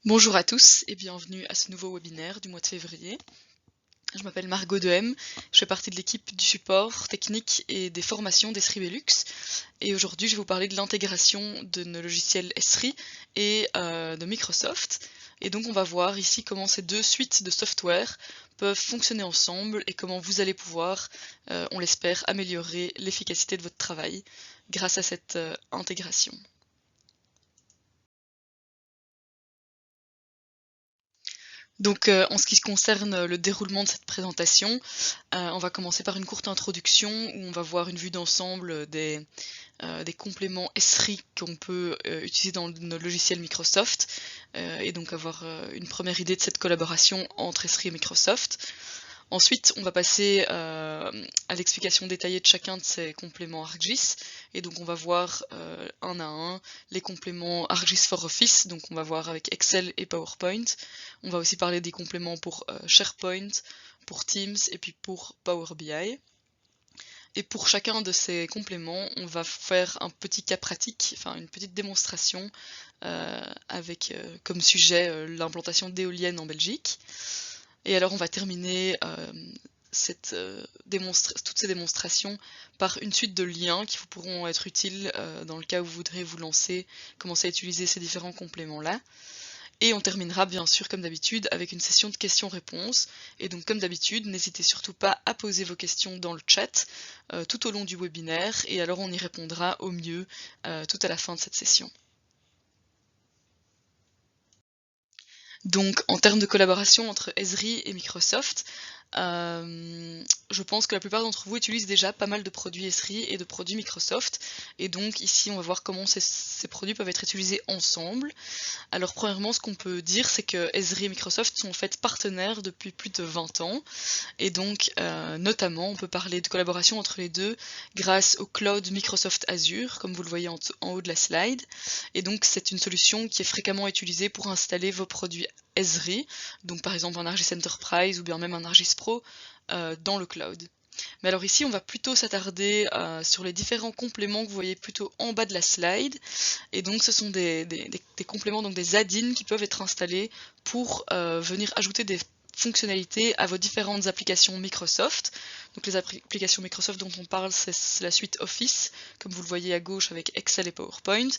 Bonjour à tous et bienvenue à ce nouveau webinaire du mois de février. Je m'appelle Margot Dehem, je fais partie de l'équipe du support technique et des formations d'Esri Belux et aujourd'hui je vais vous parler de l'intégration de nos logiciels Esri et de Microsoft. Et donc on va voir ici comment ces deux suites de software peuvent fonctionner ensemble et comment vous allez pouvoir, on l'espère, améliorer l'efficacité de votre travail grâce à cette intégration. Donc en ce qui concerne le déroulement de cette présentation, on va commencer par une courte introduction où on va voir une vue d'ensemble des compléments Esri qu'on peut utiliser dans nos logiciels Microsoft et donc avoir une première idée de cette collaboration entre Esri et Microsoft. Ensuite, on va passer à l'explication détaillée de chacun de ces compléments ArcGIS. Et donc on va voir un à un les compléments ArcGIS for Office, donc on va voir avec Excel et PowerPoint. On va aussi parler des compléments pour SharePoint, pour Teams et puis pour Power BI. Et pour chacun de ces compléments, on va faire un petit cas pratique, enfin une petite démonstration avec comme sujet l'implantation d'éoliennes en Belgique. Et alors on va terminer toutes ces démonstrations par une suite de liens qui vous pourront être utiles dans le cas où vous voudrez vous lancer, commencer à utiliser ces différents compléments-là. Et on terminera bien sûr comme d'habitude avec une session de questions-réponses. Et donc comme d'habitude, n'hésitez surtout pas à poser vos questions dans le chat tout au long du webinaire et alors on y répondra au mieux tout à la fin de cette session. Donc en termes de collaboration entre Esri et Microsoft, je pense que la plupart d'entre vous utilisent déjà pas mal de produits Esri et de produits Microsoft. Et donc ici on va voir comment ces produits peuvent être utilisés ensemble. Alors premièrement, ce qu'on peut dire, c'est que Esri et Microsoft sont en fait partenaires depuis plus de 20 ans. Et donc notamment, on peut parler de collaboration entre les deux grâce au cloud Microsoft Azure, comme vous le voyez en haut de la slide. Et donc c'est une solution qui est fréquemment utilisée pour installer vos produits Esri, donc par exemple un ArcGIS Enterprise ou bien même un ArcGIS Pro dans le cloud. Mais alors ici, on va plutôt s'attarder sur les différents compléments que vous voyez plutôt en bas de la slide. Et donc ce sont des compléments, donc des add-ins qui peuvent être installés pour venir ajouter des fonctionnalités à vos différentes applications Microsoft. Donc les applications Microsoft dont on parle, c'est la suite Office, comme vous le voyez à gauche avec Excel et PowerPoint,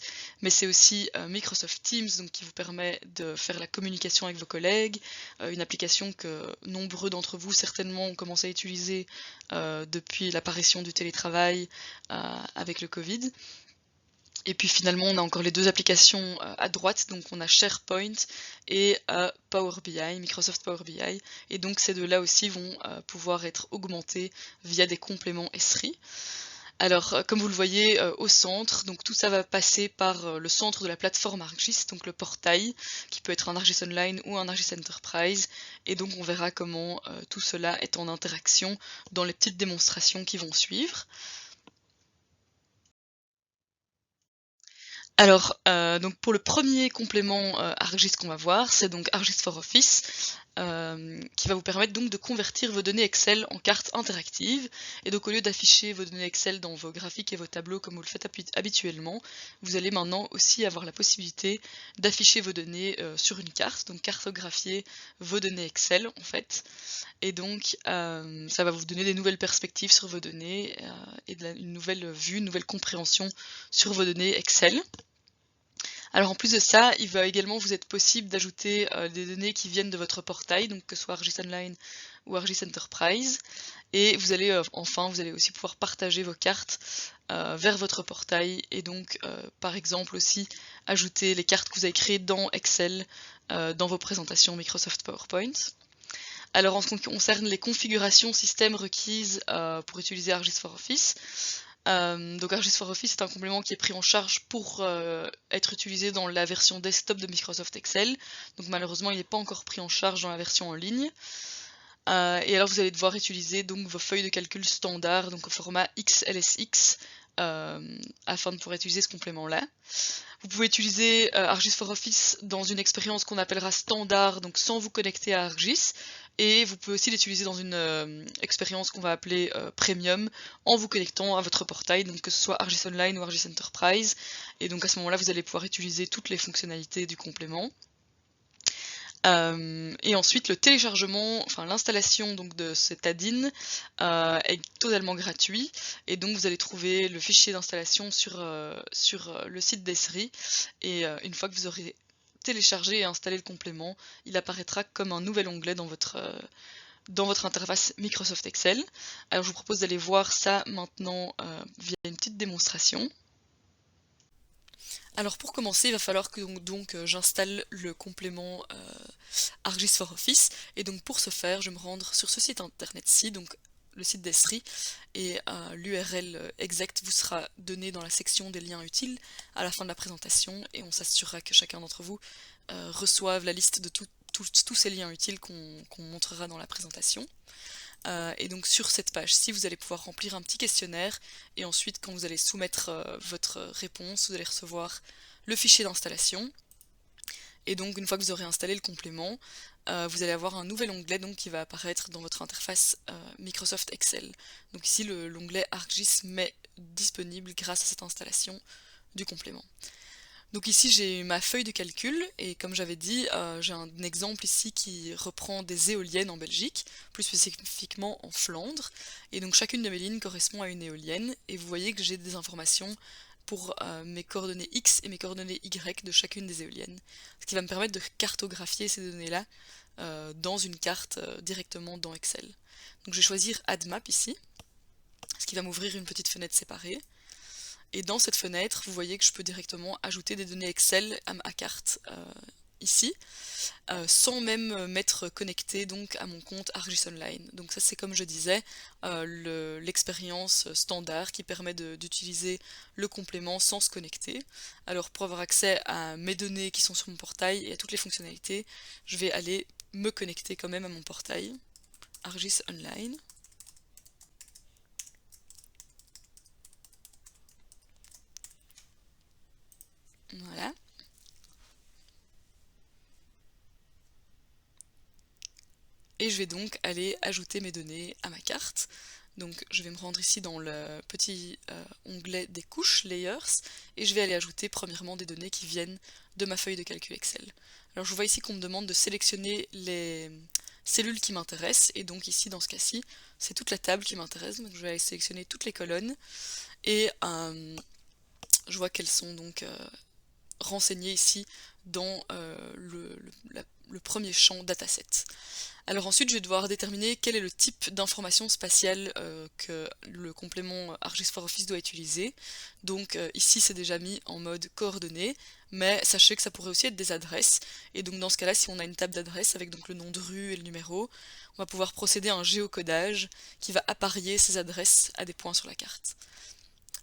mais c'est aussi Microsoft Teams, donc qui vous permet de faire la communication avec vos collègues, une application que nombreux d'entre vous certainement ont commencé à utiliser depuis l'apparition du télétravail avec le Covid. Et puis finalement, on a encore les deux applications à droite, donc on a SharePoint et Power BI, Microsoft Power BI. Et donc ces deux-là aussi vont pouvoir être augmentés via des compléments Esri. Alors, comme vous le voyez au centre, donc tout ça va passer par le centre de la plateforme ArcGIS, donc le portail, qui peut être un ArcGIS Online ou un ArcGIS Enterprise. Et donc on verra comment tout cela est en interaction dans les petites démonstrations qui vont suivre. Alors, donc pour le premier complément ArcGIS qu'on va voir, c'est donc ArcGIS for Office, qui va vous permettre donc de convertir vos données Excel en cartes interactives. Et donc au lieu d'afficher vos données Excel dans vos graphiques et vos tableaux comme vous le faites habituellement, vous allez maintenant aussi avoir la possibilité d'afficher vos données sur une carte, donc cartographier vos données Excel en fait. Et donc ça va vous donner des nouvelles perspectives sur vos données et une nouvelle vue, une nouvelle compréhension sur vos données Excel. Alors en plus de ça, il va également vous être possible d'ajouter des données qui viennent de votre portail, donc que ce soit ArcGIS Online ou ArcGIS Enterprise. Et vous allez vous allez aussi pouvoir partager vos cartes vers votre portail et donc par exemple aussi ajouter les cartes que vous avez créées dans Excel dans vos présentations Microsoft PowerPoint. Alors en ce qui concerne les configurations système requises pour utiliser ArcGIS for Office, donc ArcGIS for Office est un complément qui est pris en charge pour être utilisé dans la version desktop de Microsoft Excel. Donc malheureusement, il n'est pas encore pris en charge dans la version en ligne. Et alors vous allez devoir utiliser donc vos feuilles de calcul standard, donc au format XLSX, afin de pouvoir utiliser ce complément-là. Vous pouvez utiliser ArcGIS for Office dans une expérience qu'on appellera standard, donc sans vous connecter à ArcGIS. Et vous pouvez aussi l'utiliser dans une expérience qu'on va appeler Premium en vous connectant à votre portail, donc que ce soit ArcGIS Online ou ArcGIS Enterprise. Et donc à ce moment-là, vous allez pouvoir utiliser toutes les fonctionnalités du complément. Et ensuite le téléchargement, enfin l'installation donc de cet add-in est totalement gratuit, et donc vous allez trouver le fichier d'installation sur le site d'Esri, et une fois que vous aurez téléchargé et installé le complément, il apparaîtra comme un nouvel onglet dans votre interface Microsoft Excel. Alors je vous propose d'aller voir ça maintenant via une petite démonstration. Alors pour commencer, il va falloir que j'installe le complément ArcGIS for Office, et donc pour ce faire, je vais me rendre sur ce site internet-ci, donc le site d'Esri, et l'URL exact vous sera donné dans la section des liens utiles à la fin de la présentation, et on s'assurera que chacun d'entre vous reçoive la liste de tous ces liens utiles qu'on montrera dans la présentation. Et donc sur cette page-ci, vous allez pouvoir remplir un petit questionnaire, et ensuite quand vous allez soumettre votre réponse, vous allez recevoir le fichier d'installation. Et donc une fois que vous aurez installé le complément, vous allez avoir un nouvel onglet donc, qui va apparaître dans votre interface Microsoft Excel. Donc ici l'onglet ArcGIS m'est disponible grâce à cette installation du complément. Donc ici j'ai ma feuille de calcul, et comme j'avais dit, j'ai un exemple ici qui reprend des éoliennes en Belgique, plus spécifiquement en Flandre, et donc chacune de mes lignes correspond à une éolienne, et vous voyez que j'ai des informations pour mes coordonnées X et mes coordonnées Y de chacune des éoliennes, ce qui va me permettre de cartographier ces données-là dans une carte directement dans Excel. Donc je vais choisir Add Map ici, ce qui va m'ouvrir une petite fenêtre séparée. Et dans cette fenêtre, vous voyez que je peux directement ajouter des données Excel à ma carte ici, sans même m'être connecté donc à mon compte ArcGIS Online. Donc ça, c'est comme je disais, l'expérience standard qui permet d'utiliser le complément sans se connecter. Alors pour avoir accès à mes données qui sont sur mon portail et à toutes les fonctionnalités, je vais aller me connecter quand même à mon portail ArcGIS Online. Voilà. Et je vais donc aller ajouter mes données à ma carte. Donc je vais me rendre ici dans le petit onglet des couches, Layers, et je vais aller ajouter premièrement des données qui viennent de ma feuille de calcul Excel. Alors je vois ici qu'on me demande de sélectionner les cellules qui m'intéressent, et donc ici dans ce cas-ci, c'est toute la table qui m'intéresse, donc je vais aller sélectionner toutes les colonnes, et je vois qu'elles sont donc renseignées ici dans le premier champ dataset. Alors ensuite, je vais devoir déterminer quel est le type d'information spatiale que le complément ArcGIS for Office doit utiliser. Donc ici, c'est déjà mis en mode coordonnées, mais sachez que ça pourrait aussi être des adresses. Et donc dans ce cas-là, si on a une table d'adresses avec donc le nom de rue et le numéro, on va pouvoir procéder à un géocodage qui va apparier ces adresses à des points sur la carte.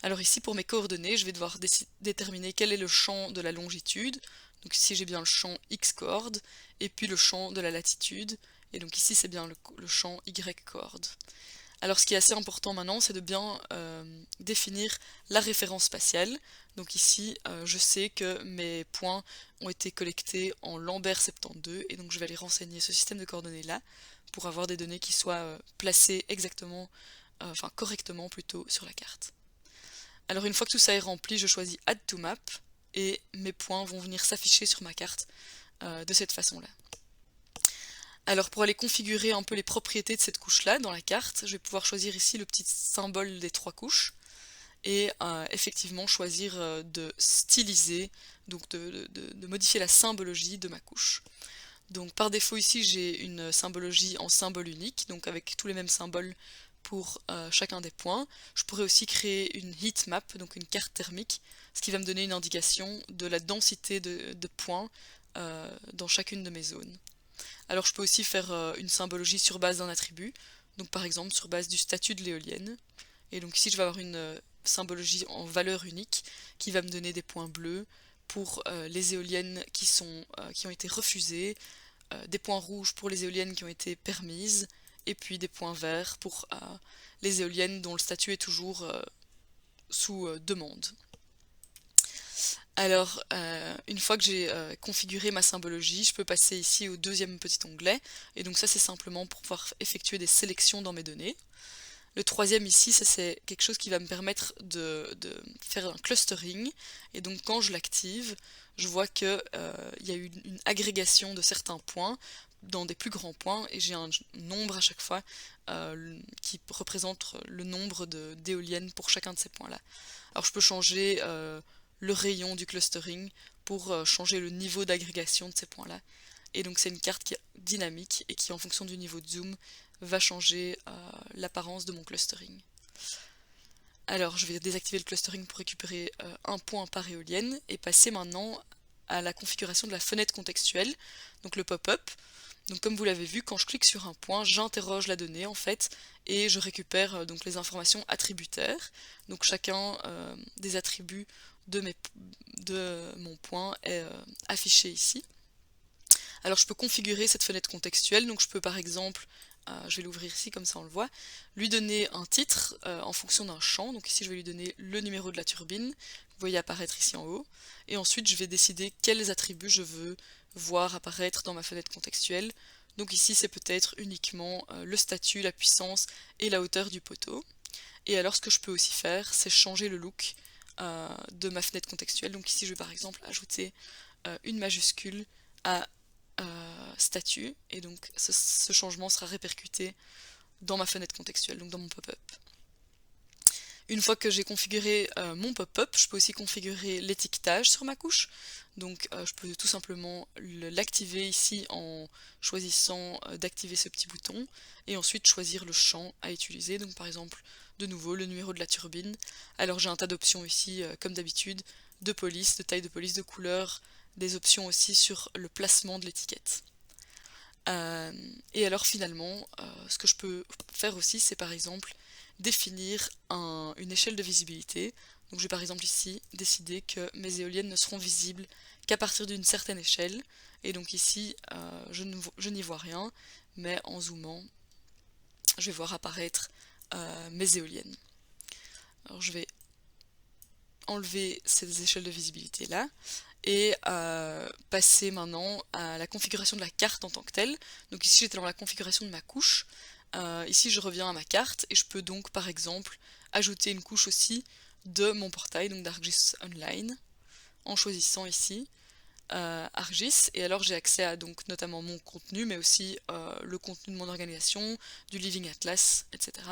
Alors ici, pour mes coordonnées, je vais devoir déterminer quel est le champ de la longitude. Donc ici, j'ai bien le champ X-coord, et puis le champ de la latitude. Et donc ici, c'est bien le champ Y-coord. Alors ce qui est assez important maintenant, c'est de bien définir la référence spatiale. Donc ici, je sais que mes points ont été collectés en Lambert 72, et donc je vais aller renseigner ce système de coordonnées-là pour avoir des données qui soient placées exactement, enfin correctement plutôt, sur la carte. Alors une fois que tout ça est rempli, je choisis Add to Map, et mes points vont venir s'afficher sur ma carte de cette façon-là. Alors pour aller configurer un peu les propriétés de cette couche-là dans la carte, je vais pouvoir choisir ici le petit symbole des 3 couches, et effectivement choisir de styliser, donc de modifier la symbologie de ma couche. Donc par défaut ici j'ai une symbologie en symbole unique, donc avec tous les mêmes symboles pour chacun des points. Je pourrais aussi créer une heat map, donc une carte thermique, ce qui va me donner une indication de la densité de points dans chacune de mes zones. Alors je peux aussi faire une symbologie sur base d'un attribut, donc par exemple sur base du statut de l'éolienne. Et donc ici je vais avoir une symbologie en valeur unique qui va me donner des points bleus pour les éoliennes qui ont été refusées, des points rouges pour les éoliennes qui ont été permises, et puis des points verts pour les éoliennes dont le statut est toujours sous demande. Alors, une fois que j'ai configuré ma symbologie, je peux passer ici au deuxième petit onglet, et donc ça c'est simplement pour pouvoir effectuer des sélections dans mes données. Le troisième ici, ça c'est quelque chose qui va me permettre de faire un clustering. Et donc quand je l'active, je vois que il y a une agrégation de certains points dans des plus grands points et j'ai un nombre à chaque fois qui représente le nombre d'éoliennes pour chacun de ces points-là. Alors je peux changer le rayon du clustering pour changer le niveau d'agrégation de ces points-là. Et donc c'est une carte qui est dynamique et qui en fonction du niveau de zoom va changer l'apparence de mon clustering. Alors je vais désactiver le clustering pour récupérer un point par éolienne et passer maintenant à la configuration de la fenêtre contextuelle, donc le pop-up. Donc comme vous l'avez vu, quand je clique sur un point, j'interroge la donnée en fait et je récupère donc les informations attributaires. Donc chacun des attributs de mon point est affiché ici. Alors je peux configurer cette fenêtre contextuelle, donc je peux par exemple, je vais l'ouvrir ici comme ça on le voit, lui donner un titre en fonction d'un champ, donc ici je vais lui donner le numéro de la turbine, vous voyez apparaître ici en haut, et ensuite je vais décider quels attributs je veux voir apparaître dans ma fenêtre contextuelle. Donc ici c'est peut-être uniquement le statut, la puissance et la hauteur du poteau. Et alors ce que je peux aussi faire, c'est changer le look de ma fenêtre contextuelle. Donc ici je vais par exemple ajouter une majuscule à statut, et donc ce changement sera répercuté dans ma fenêtre contextuelle, donc dans mon pop-up. Une fois que j'ai configuré mon pop-up, je peux aussi configurer l'étiquetage sur ma couche. Donc je peux tout simplement l'activer ici en choisissant d'activer ce petit bouton et ensuite choisir le champ à utiliser. Donc par exemple, de nouveau, le numéro de la turbine. Alors j'ai un tas d'options ici, comme d'habitude, de police, de taille de police, de couleur, des options aussi sur le placement de l'étiquette. Et alors finalement, ce que je peux faire aussi, c'est par exemple définir une échelle de visibilité. Donc je vais par exemple ici décider que mes éoliennes ne seront visibles qu'à partir d'une certaine échelle. Et donc ici, je n'y vois rien, mais en zoomant, je vais voir apparaître mes éoliennes. Alors je vais enlever ces échelles de visibilité là et passer maintenant à la configuration de la carte en tant que telle. Donc ici j'étais dans la configuration de ma couche. Ici je reviens à ma carte et je peux donc par exemple ajouter une couche aussi de mon portail, donc d'ArcGIS Online, en choisissant ici ArcGIS, et alors j'ai accès à donc notamment mon contenu, mais aussi le contenu de mon organisation, du Living Atlas, etc.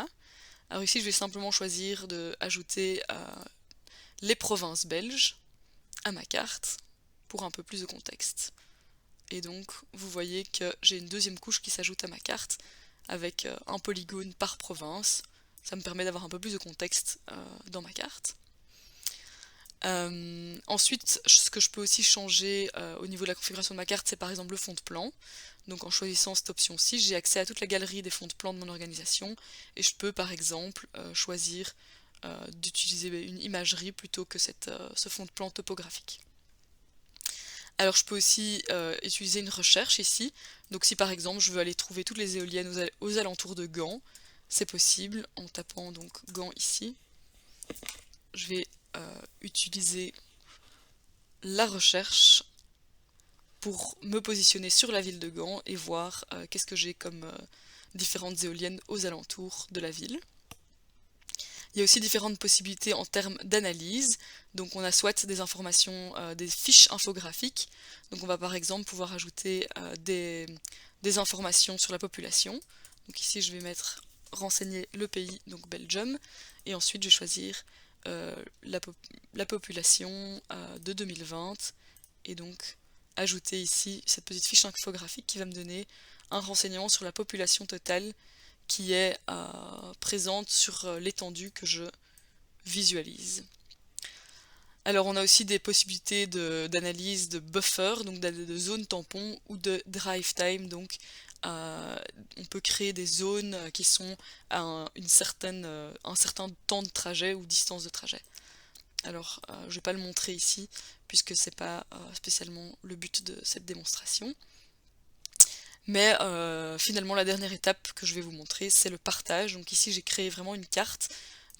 Alors ici je vais simplement choisir d'ajouter les provinces belges à ma carte pour un peu plus de contexte. Et donc vous voyez que j'ai une deuxième couche qui s'ajoute à ma carte avec un polygone par province. Ça me permet d'avoir un peu plus de contexte dans ma carte. Ensuite, ce que je peux aussi changer au niveau de la configuration de ma carte, c'est par exemple le fond de plan. Donc en choisissant cette option-ci, j'ai accès à toute la galerie des fonds de plan de mon organisation et je peux par exemple choisir d'utiliser une imagerie plutôt que ce fond de plan topographique. Alors je peux aussi utiliser une recherche ici. Donc si par exemple je veux aller trouver toutes les éoliennes aux alentours de Gand, c'est possible en tapant donc Gand ici. Je vais utiliser la recherche pour me positionner sur la ville de Gand et voir qu'est-ce que j'ai comme différentes éoliennes aux alentours de la ville. Il y a aussi différentes possibilités en termes d'analyse. Donc on a soit des informations, des fiches infographiques. Donc on va par exemple pouvoir ajouter des informations sur la population. Donc ici je vais mettre renseigner le pays, donc Belgium. Et ensuite je vais choisir la population de 2020. Et donc ajouter ici cette petite fiche infographique qui va me donner un renseignement sur la population totale qui est présente sur l'étendue que je visualise. Alors on a aussi des possibilités d'analyse de buffer, donc de zones tampons ou de drive time, donc on peut créer des zones qui sont à un certain temps de trajet ou distance de trajet. Alors je ne vais pas le montrer ici puisque c'est pas spécialement le but de cette démonstration. Mais finalement la dernière étape que je vais vous montrer, c'est le partage. Donc ici j'ai créé vraiment une carte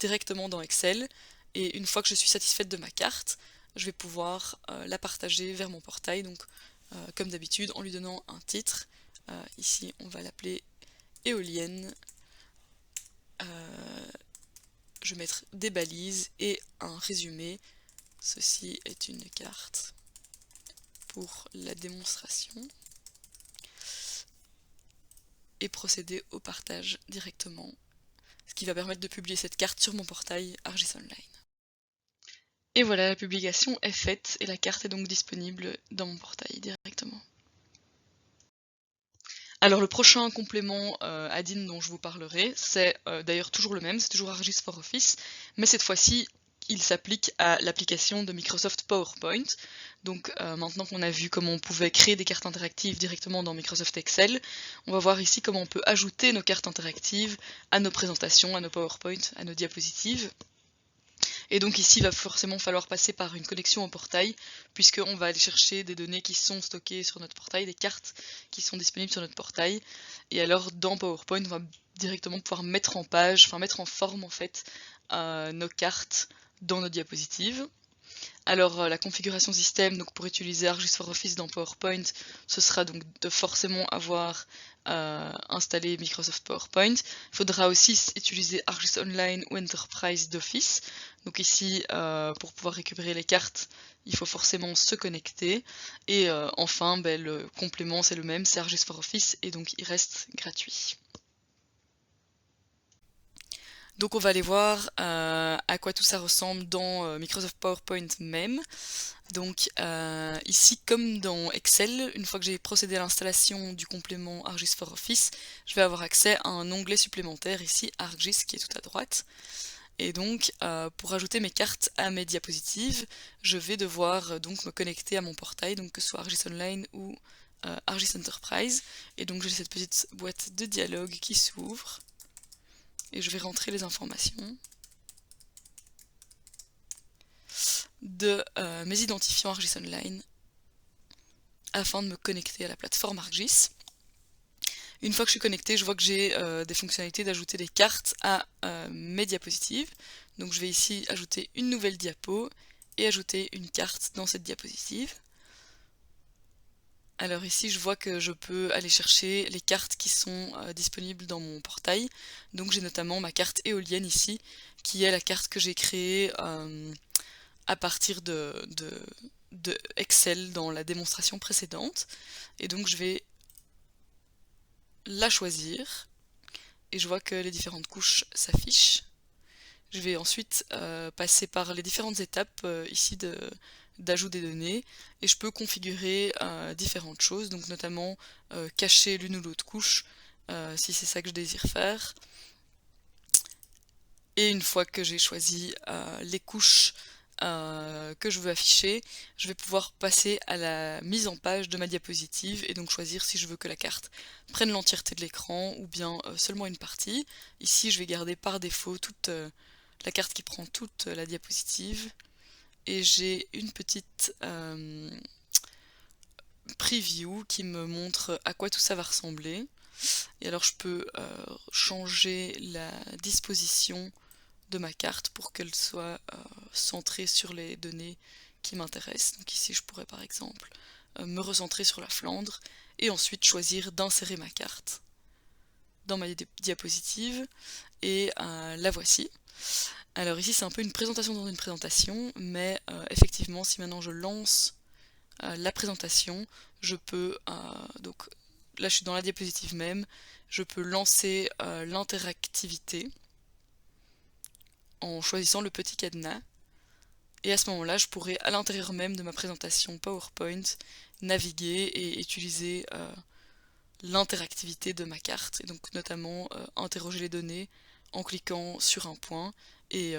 directement dans Excel, et une fois que je suis satisfaite de ma carte, je vais pouvoir la partager vers mon portail, donc comme d'habitude en lui donnant un titre. Ici on va l'appeler éolienne je vais mettre des balises et un résumé. Ceci est une carte pour la démonstration. Et procéder au partage directement, ce qui va permettre de publier cette carte sur mon portail ArcGIS Online. Et voilà, la publication est faite et la carte est donc disponible dans mon portail directement. Alors le prochain complément add-in dont je vous parlerai, c'est d'ailleurs toujours le même, c'est toujours ArcGIS for Office, mais cette fois-ci il s'applique à l'application de Microsoft PowerPoint. Donc maintenant qu'on a vu comment on pouvait créer des cartes interactives directement dans Microsoft Excel, on va voir ici comment on peut ajouter nos cartes interactives à nos présentations, à nos PowerPoint, à nos diapositives. Et donc ici, il va forcément falloir passer par une connexion au portail, puisqu'on va aller chercher des données qui sont stockées sur notre portail, des cartes qui sont disponibles sur notre portail. Et alors dans PowerPoint, on va directement pouvoir mettre en page, enfin mettre en forme en fait, nos cartes dans nos diapositives. Alors la configuration système, donc pour utiliser ArcGIS for Office dans PowerPoint, ce sera donc de forcément avoir installé Microsoft PowerPoint. Il faudra aussi utiliser ArcGIS Online ou Enterprise d'Office. Donc ici, pour pouvoir récupérer les cartes, il faut forcément se connecter. Et enfin, le complément c'est le même, c'est ArcGIS for Office et donc il reste gratuit. Donc on va aller voir à quoi tout ça ressemble dans Microsoft PowerPoint même. Donc ici, comme dans Excel, une fois que j'ai procédé à l'installation du complément ArcGIS for Office, je vais avoir accès à un onglet supplémentaire ici, ArcGIS, qui est tout à droite. Et donc pour ajouter mes cartes à mes diapositives, je vais devoir donc me connecter à mon portail, donc que ce soit ArcGIS Online ou ArcGIS Enterprise. Et donc j'ai cette petite boîte de dialogue qui s'ouvre. Et je vais rentrer les informations de mes identifiants ArcGIS Online afin de me connecter à la plateforme ArcGIS. Une fois que je suis connectée, je vois que j'ai des fonctionnalités d'ajouter des cartes à mes diapositives. Donc je vais ici ajouter une nouvelle diapo et ajouter une carte dans cette diapositive. Alors ici, je vois que je peux aller chercher les cartes qui sont disponibles dans mon portail. Donc j'ai notamment ma carte éolienne ici, qui est la carte que j'ai créée à partir de Excel dans la démonstration précédente. Et donc je vais la choisir et je vois que les différentes couches s'affichent. Je vais ensuite passer par les différentes étapes ici d'ajout des données et je peux configurer différentes choses, donc notamment cacher l'une ou l'autre couche si c'est ça que je désire faire. Et une fois que j'ai choisi les couches que je veux afficher, je vais pouvoir passer à la mise en page de ma diapositive et donc choisir si je veux que la carte prenne l'entièreté de l'écran ou bien seulement une partie. Ici je vais garder par défaut toute la carte qui prend toute la diapositive et j'ai une petite preview qui me montre à quoi tout ça va ressembler. Et alors je peux changer la disposition de ma carte pour qu'elle soit centrée sur les données qui m'intéressent. Donc ici je pourrais par exemple me recentrer sur la Flandre et ensuite choisir d'insérer ma carte dans ma diapositive et la voici. Alors ici c'est un peu une présentation dans une présentation, mais effectivement si maintenant je lance la présentation, je peux, donc là je suis dans la diapositive même, je peux lancer l'interactivité en choisissant le petit cadenas. Et à ce moment-là, je pourrais, à l'intérieur même de ma présentation PowerPoint, naviguer et utiliser l'interactivité de ma carte. Et donc notamment interroger les données en cliquant sur un point et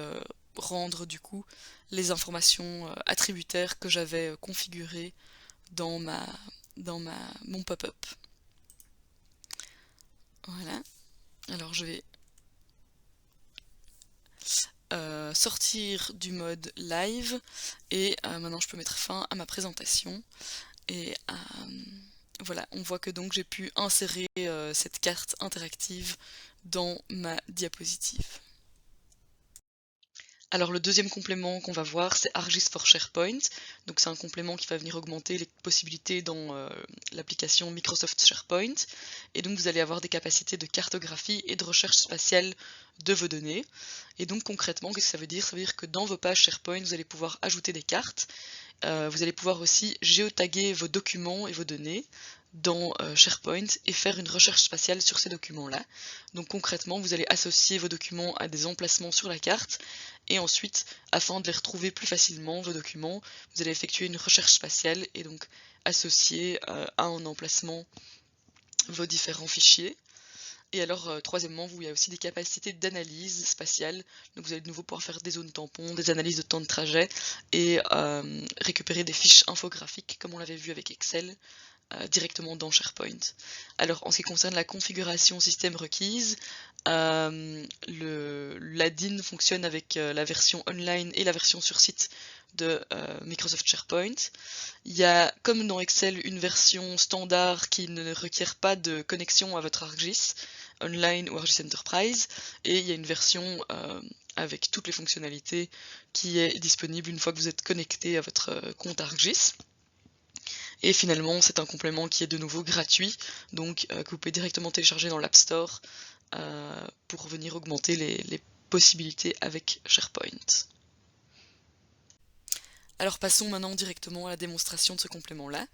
rendre du coup les informations attributaires que j'avais configurées dans mon pop-up. Voilà. Alors je vais sortir du mode live et maintenant je peux mettre fin à ma présentation et voilà, on voit que donc j'ai pu insérer cette carte interactive dans ma diapositive. Alors le deuxième complément qu'on va voir, c'est ArcGIS for SharePoint. Donc c'est un complément qui va venir augmenter les possibilités dans l'application Microsoft SharePoint. Et donc vous allez avoir des capacités de cartographie et de recherche spatiale de vos données. Et donc concrètement, qu'est-ce que ça veut dire? Ça veut dire que dans vos pages SharePoint, vous allez pouvoir ajouter des cartes. Vous allez pouvoir aussi géotaguer vos documents et vos données dans SharePoint et faire une recherche spatiale sur ces documents-là. Donc concrètement, vous allez associer vos documents à des emplacements sur la carte et ensuite, afin de les retrouver plus facilement, vos documents, vous allez effectuer une recherche spatiale et donc associer à un emplacement vos différents fichiers. Et alors, troisièmement, il y a aussi des capacités d'analyse spatiale. Donc vous allez de nouveau pouvoir faire des zones tampons, des analyses de temps de trajet et récupérer des fiches infographiques, comme on l'avait vu avec Excel, directement dans SharePoint. Alors, en ce qui concerne la configuration système requise, l'ADIN fonctionne avec la version online et la version sur site de Microsoft SharePoint. Il y a, comme dans Excel, une version standard qui ne requiert pas de connexion à votre ArcGIS Online ou ArcGIS Enterprise, et il y a une version avec toutes les fonctionnalités qui est disponible une fois que vous êtes connecté à votre compte ArcGIS. Et finalement, c'est un complément qui est de nouveau gratuit, donc que vous pouvez directement télécharger dans l'App Store pour venir augmenter les possibilités avec SharePoint. Alors passons maintenant directement à la démonstration de ce complément-là.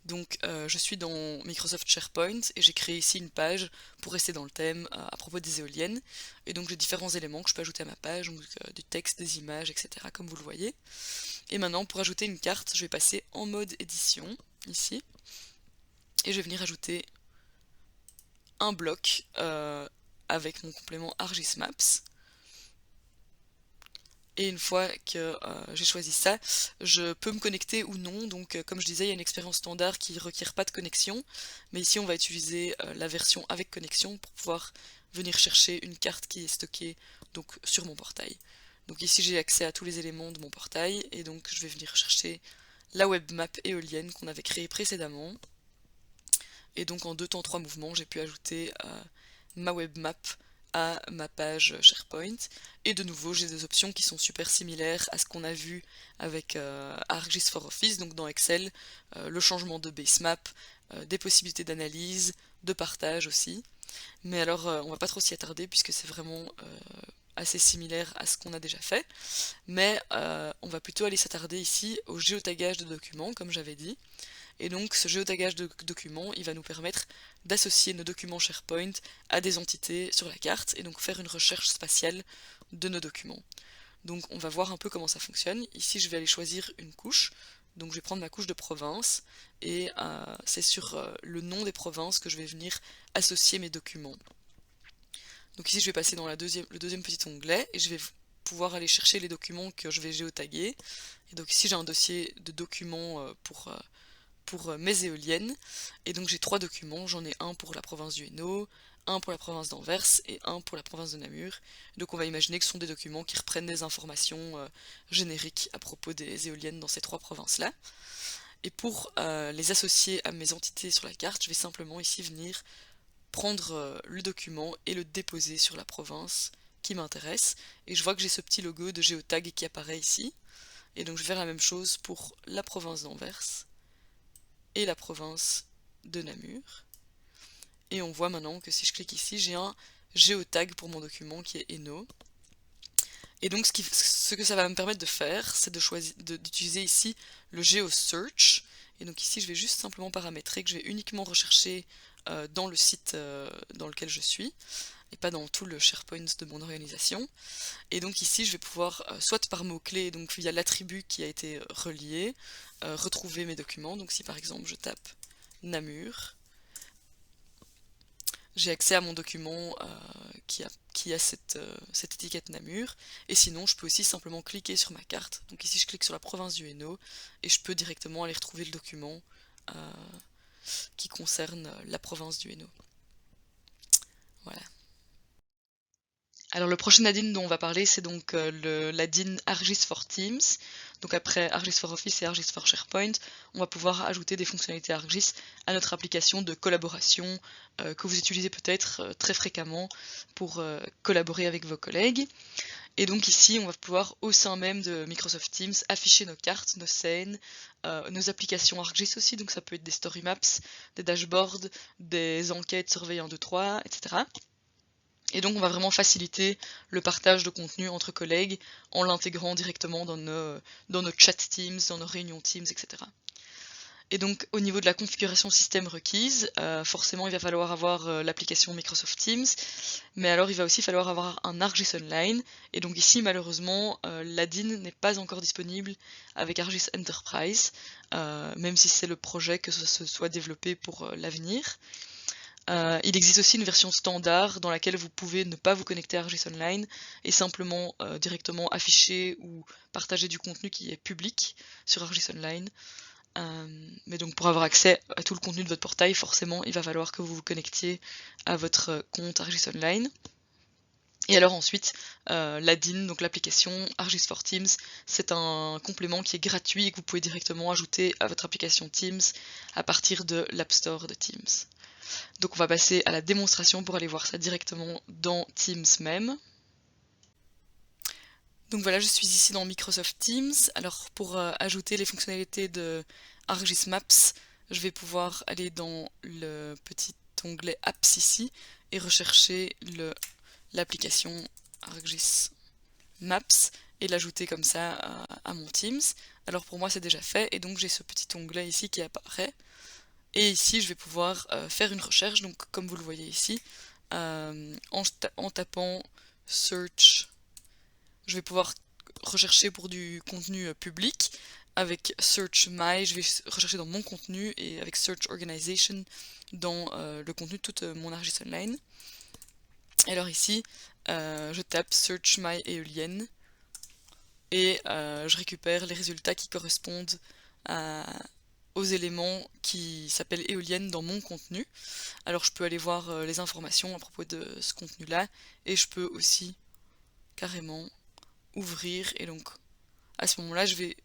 Donc je suis dans Microsoft SharePoint et j'ai créé ici une page pour rester dans le thème à propos des éoliennes. Et donc j'ai différents éléments que je peux ajouter à ma page, donc du texte, des images, etc. comme vous le voyez. Et maintenant pour ajouter une carte, je vais passer en mode édition, ici. Et je vais venir ajouter un bloc avec mon complément ArcGIS Maps. Et une fois que j'ai choisi ça, je peux me connecter ou non. Donc comme je disais, il y a une expérience standard qui ne requiert pas de connexion. Mais ici, on va utiliser la version avec connexion pour pouvoir venir chercher une carte qui est stockée donc, sur mon portail. Donc ici, j'ai accès à tous les éléments de mon portail. Et donc, je vais venir chercher la web map éolienne qu'on avait créée précédemment. Et donc, en 2 temps 3 mouvements, j'ai pu ajouter ma web map à ma page SharePoint. Et de nouveau, j'ai des options qui sont super similaires à ce qu'on a vu avec ArcGIS for Office, donc dans Excel, le changement de basemap, des possibilités d'analyse, de partage aussi. Mais alors, on va pas trop s'y attarder puisque c'est vraiment assez similaire à ce qu'on a déjà fait. Mais on va plutôt aller s'attarder ici au géotagage de documents, comme j'avais dit. Et donc ce géotagage de documents, il va nous permettre d'associer nos documents SharePoint à des entités sur la carte et donc faire une recherche spatiale de nos documents. Donc on va voir un peu comment ça fonctionne. Ici je vais aller choisir une couche. Donc je vais prendre ma couche de province et c'est sur le nom des provinces que je vais venir associer mes documents. Donc ici je vais passer dans le deuxième petit onglet et je vais pouvoir aller chercher les documents que je vais géotaguer. Et donc ici j'ai un dossier de documents pour mes éoliennes. Et donc j'ai 3 documents, j'en ai un pour la province du Hainaut, un pour la province d'Anvers et un pour la province de Namur. Donc on va imaginer que ce sont des documents qui reprennent des informations génériques à propos des éoliennes dans ces 3 provinces-là. Et pour les associer à mes entités sur la carte, je vais simplement ici venir prendre le document et le déposer sur la province qui m'intéresse. Et je vois que j'ai ce petit logo de géotag qui apparaît ici. Et donc je vais faire la même chose pour la province d'Anvers et la province de Namur. Et on voit maintenant que si je clique ici, j'ai un géotag pour mon document qui est Hainaut. Et donc ce que ça va me permettre de faire, c'est d'utiliser ici le GeoSearch. Et donc ici, je vais juste simplement paramétrer que je vais uniquement rechercher dans le site dans lequel je suis, et pas dans tout le SharePoint de mon organisation. Et donc ici, je vais pouvoir, soit par mots-clés, donc via l'attribut qui a été relié, retrouver mes documents. Donc si par exemple je tape Namur, j'ai accès à mon document qui a cette étiquette Namur. Et sinon, je peux aussi simplement cliquer sur ma carte. Donc ici, je clique sur la province du Hainaut et je peux directement aller retrouver le document qui concerne la province du Hainaut. Voilà. Alors le prochain add-in dont on va parler, c'est donc l'add-in ArcGIS for Teams. Donc après ArcGIS for Office et ArcGIS for SharePoint, on va pouvoir ajouter des fonctionnalités ArcGIS à notre application de collaboration que vous utilisez peut-être très fréquemment pour collaborer avec vos collègues. Et donc ici, on va pouvoir au sein même de Microsoft Teams afficher nos cartes, nos scènes, nos applications ArcGIS aussi, donc ça peut être des story maps, des dashboards, des enquêtes surveillées en 2-3, etc. Et donc on va vraiment faciliter le partage de contenu entre collègues en l'intégrant directement dans nos chat Teams, dans nos réunions Teams, etc. Et donc au niveau de la configuration système requise, forcément il va falloir avoir l'application Microsoft Teams, mais alors il va aussi falloir avoir un ArcGIS Online, et donc ici malheureusement l'ADIN n'est pas encore disponible avec ArcGIS Enterprise, même si c'est le projet que ce se soit développé pour l'avenir. Il existe aussi une version standard dans laquelle vous pouvez ne pas vous connecter à ArcGIS Online et simplement directement afficher ou partager du contenu qui est public sur ArcGIS Online. Mais donc pour avoir accès à tout le contenu de votre portail, forcément il va falloir que vous vous connectiez à votre compte ArcGIS Online. Et alors ensuite, l'ADIN, donc l'application ArcGIS for Teams, c'est un complément qui est gratuit et que vous pouvez directement ajouter à votre application Teams à partir de l'App Store de Teams. Donc on va passer à la démonstration pour aller voir ça directement dans Teams même. Donc voilà, je suis ici dans Microsoft Teams. Alors pour ajouter les fonctionnalités de ArcGIS Maps, je vais pouvoir aller dans le petit onglet Apps ici et rechercher l'application ArcGIS Maps et l'ajouter comme ça à mon Teams. Alors pour moi c'est déjà fait et donc j'ai ce petit onglet ici qui apparaît. Et ici, je vais pouvoir faire une recherche, donc comme vous le voyez ici, en tapant Search, je vais pouvoir rechercher pour du contenu public. Avec Search My, je vais rechercher dans mon contenu, et avec Search Organization, dans le contenu de toute mon ArcGIS Online. Et alors ici, je tape Search My éolienne, et je récupère les résultats qui correspondent aux éléments qui s'appellent éolienne dans mon contenu. Alors je peux aller voir les informations à propos de ce contenu-là, et je peux aussi carrément ouvrir, et donc à ce moment-là je vais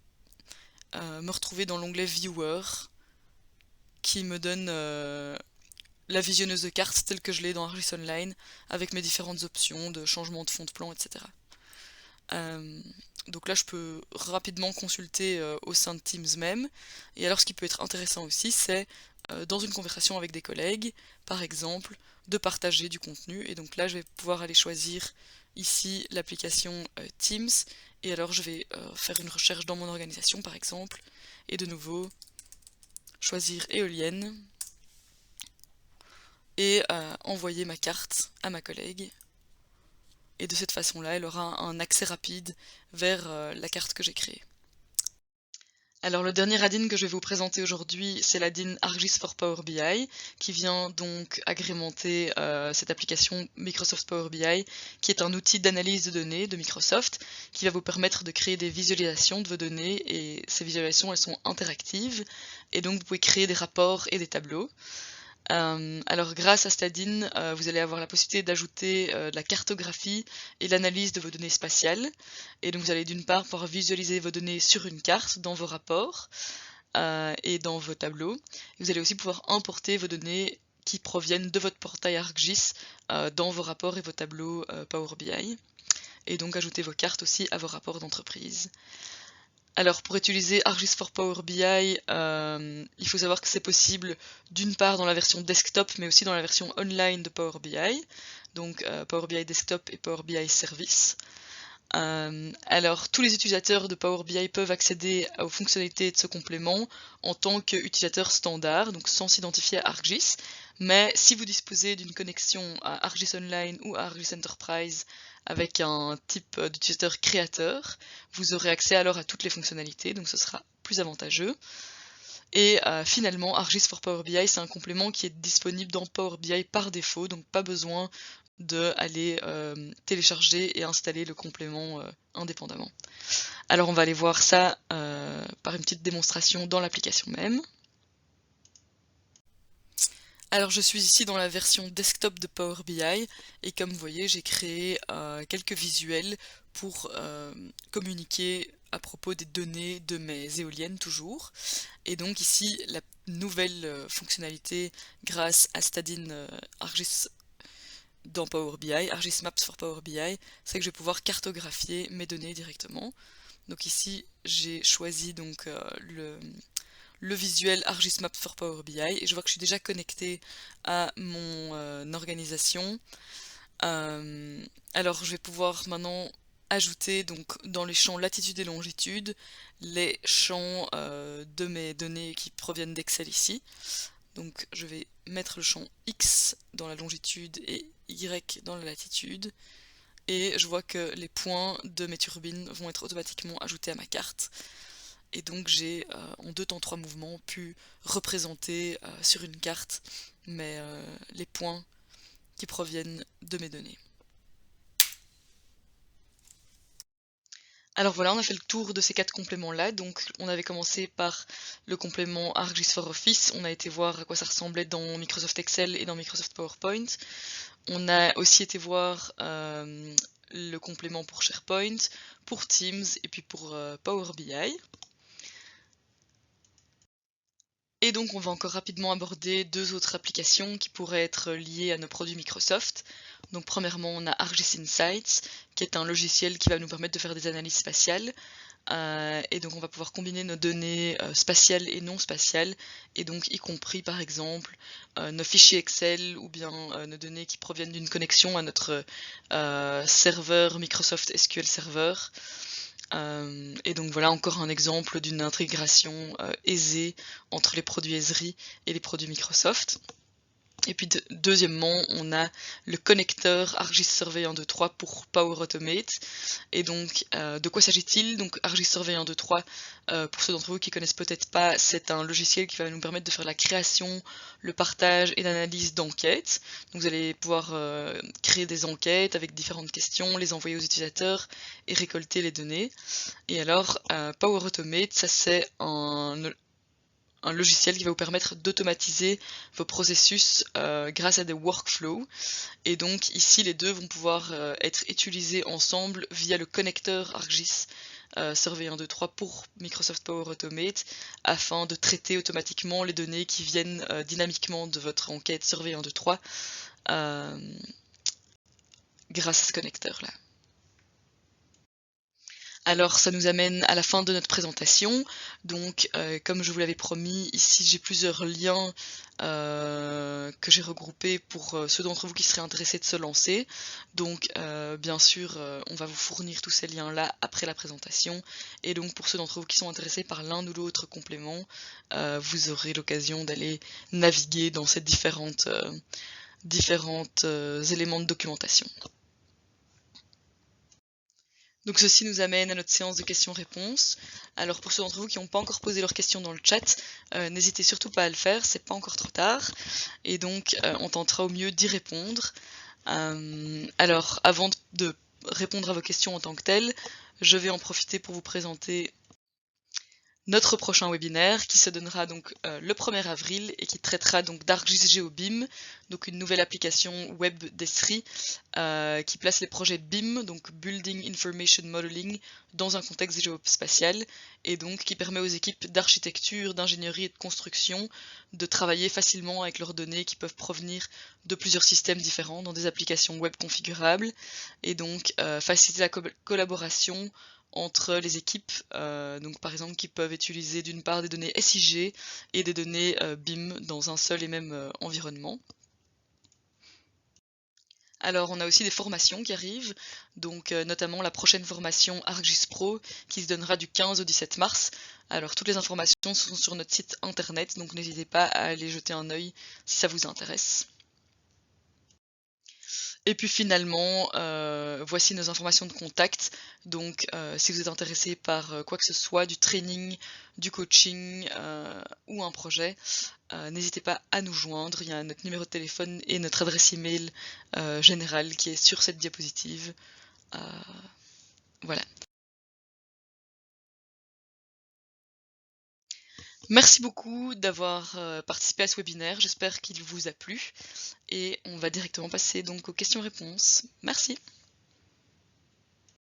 me retrouver dans l'onglet Viewer, qui me donne la visionneuse de cartes telle que je l'ai dans ArcGIS Online, avec mes différentes options de changement de fond de plan, etc. Donc là je peux rapidement consulter au sein de Teams même. Et alors ce qui peut être intéressant aussi, c'est dans une conversation avec des collègues, par exemple, de partager du contenu. Et donc là je vais pouvoir aller choisir ici l'application Teams, et alors je vais faire une recherche dans mon organisation par exemple, et de nouveau choisir éolienne, et envoyer ma carte à ma collègue. Et de cette façon-là, elle aura un accès rapide vers la carte que j'ai créée. Alors le dernier add-in que je vais vous présenter aujourd'hui, c'est l'add-in ArcGIS for Power BI, qui vient donc agrémenter cette application Microsoft Power BI, qui est un outil d'analyse de données de Microsoft, qui va vous permettre de créer des visualisations de vos données, et ces visualisations, elles sont interactives, et donc vous pouvez créer des rapports et des tableaux. Alors grâce à Stadin, vous allez avoir la possibilité d'ajouter de la cartographie et l'analyse de vos données spatiales. Et donc vous allez d'une part pouvoir visualiser vos données sur une carte dans vos rapports et dans vos tableaux. Vous allez aussi pouvoir importer vos données qui proviennent de votre portail ArcGIS dans vos rapports et vos tableaux Power BI. Et donc ajouter vos cartes aussi à vos rapports d'entreprise. Alors pour utiliser ArcGIS for Power BI, il faut savoir que c'est possible d'une part dans la version desktop, mais aussi dans la version online de Power BI, donc Power BI Desktop et Power BI Service. Alors tous les utilisateurs de Power BI peuvent accéder aux fonctionnalités de ce complément en tant qu'utilisateur standard, donc sans s'identifier à ArcGIS, mais si vous disposez d'une connexion à ArcGIS Online ou à ArcGIS Enterprise avec un type d'utilisateur créateur, vous aurez accès alors à toutes les fonctionnalités, donc ce sera plus avantageux. Et finalement, ArcGIS for Power BI, c'est un complément qui est disponible dans Power BI par défaut, donc pas besoin d'aller télécharger et installer le complément indépendamment. Alors on va aller voir ça par une petite démonstration dans l'application même. Alors je suis ici dans la version desktop de Power BI, et comme vous voyez j'ai créé quelques visuels pour communiquer à propos des données de mes éoliennes toujours. Et donc ici la nouvelle fonctionnalité grâce à Stadin ArcGIS dans Power BI, ArcGIS Maps for Power BI, c'est que je vais pouvoir cartographier mes données directement. Donc ici, j'ai choisi donc le visuel ArcGIS Maps for Power BI et je vois que je suis déjà connecté à mon organisation. Alors je vais pouvoir maintenant ajouter donc dans les champs latitude et longitude les champs de mes données qui proviennent d'Excel ici. Donc je vais mettre le champ X dans la longitude et Y dans la latitude. Et je vois que les points de mes turbines vont être automatiquement ajoutés à ma carte. Et donc j'ai en 2 temps 3 mouvements pu représenter sur une carte les points qui proviennent de mes données. Alors voilà, on a fait le tour de ces 4 compléments-là. Donc on avait commencé par le complément ArcGIS for Office. On a été voir à quoi ça ressemblait dans Microsoft Excel et dans Microsoft PowerPoint. On a aussi été voir le complément pour SharePoint, pour Teams et puis pour Power BI. Et donc on va encore rapidement aborder 2 autres applications qui pourraient être liées à nos produits Microsoft. Donc premièrement on a ArcGIS Insights, qui est un logiciel qui va nous permettre de faire des analyses spatiales. Et donc on va pouvoir combiner nos données spatiales et non spatiales, et donc y compris par exemple nos fichiers Excel ou bien nos données qui proviennent d'une connexion à notre serveur Microsoft SQL Server. Et donc voilà encore un exemple d'une intégration aisée entre les produits Esri et les produits Microsoft. Et puis deuxièmement, on a le connecteur ArcGIS Survey 1.2.3 pour Power Automate. Et donc, de quoi s'agit-il? Donc, ArcGIS Survey 1.2.3, pour ceux d'entre vous qui connaissent peut-être pas, c'est un logiciel qui va nous permettre de faire la création, le partage et l'analyse d'enquêtes. Donc, vous allez pouvoir créer des enquêtes avec différentes questions, les envoyer aux utilisateurs et récolter les données. Et alors, Power Automate, ça c'est un logiciel qui va vous permettre d'automatiser vos processus grâce à des workflows. Et donc ici, les deux vont pouvoir être utilisés ensemble via le connecteur ArcGIS Survey 1.2.3 pour Microsoft Power Automate afin de traiter automatiquement les données qui viennent dynamiquement de votre enquête Survey 1.2.3 grâce à ce connecteur-là. Alors ça nous amène à la fin de notre présentation. Donc comme je vous l'avais promis, ici j'ai plusieurs liens que j'ai regroupés pour ceux d'entre vous qui seraient intéressés de se lancer. Donc bien sûr on va vous fournir tous ces liens là après la présentation, et donc pour ceux d'entre vous qui sont intéressés par l'un ou l'autre complément, vous aurez l'occasion d'aller naviguer dans ces différents éléments de documentation. Donc ceci nous amène à notre séance de questions-réponses. Alors pour ceux d'entre vous qui n'ont pas encore posé leurs questions dans le chat, n'hésitez surtout pas à le faire, c'est pas encore trop tard. Et donc on tentera au mieux d'y répondre. Alors avant de répondre à vos questions en tant que telles, je vais en profiter pour vous présenter notre prochain webinaire qui se donnera donc le 1er avril et qui traitera donc d'ArcGIS GeoBIM, donc une nouvelle application web d'Esri qui place les projets BIM, donc Building Information Modeling, dans un contexte géospatial, et donc qui permet aux équipes d'architecture, d'ingénierie et de construction de travailler facilement avec leurs données qui peuvent provenir de plusieurs systèmes différents dans des applications web configurables, et donc faciliter la collaboration entre les équipes, donc par exemple qui peuvent utiliser d'une part des données SIG et des données BIM dans un seul et même environnement. Alors on a aussi des formations qui arrivent, donc notamment la prochaine formation ArcGIS Pro qui se donnera du 15 au 17 mars. Alors toutes les informations sont sur notre site internet, donc n'hésitez pas à aller jeter un œil si ça vous intéresse. Et puis finalement, voici nos informations de contact. Donc si vous êtes intéressé par quoi que ce soit, du training, du coaching ou un projet, n'hésitez pas à nous joindre. Il y a notre numéro de téléphone et notre adresse email générale qui est sur cette diapositive. Voilà. Merci beaucoup d'avoir participé à ce webinaire. J'espère qu'il vous a plu. Et on va directement passer donc aux questions-réponses. Merci.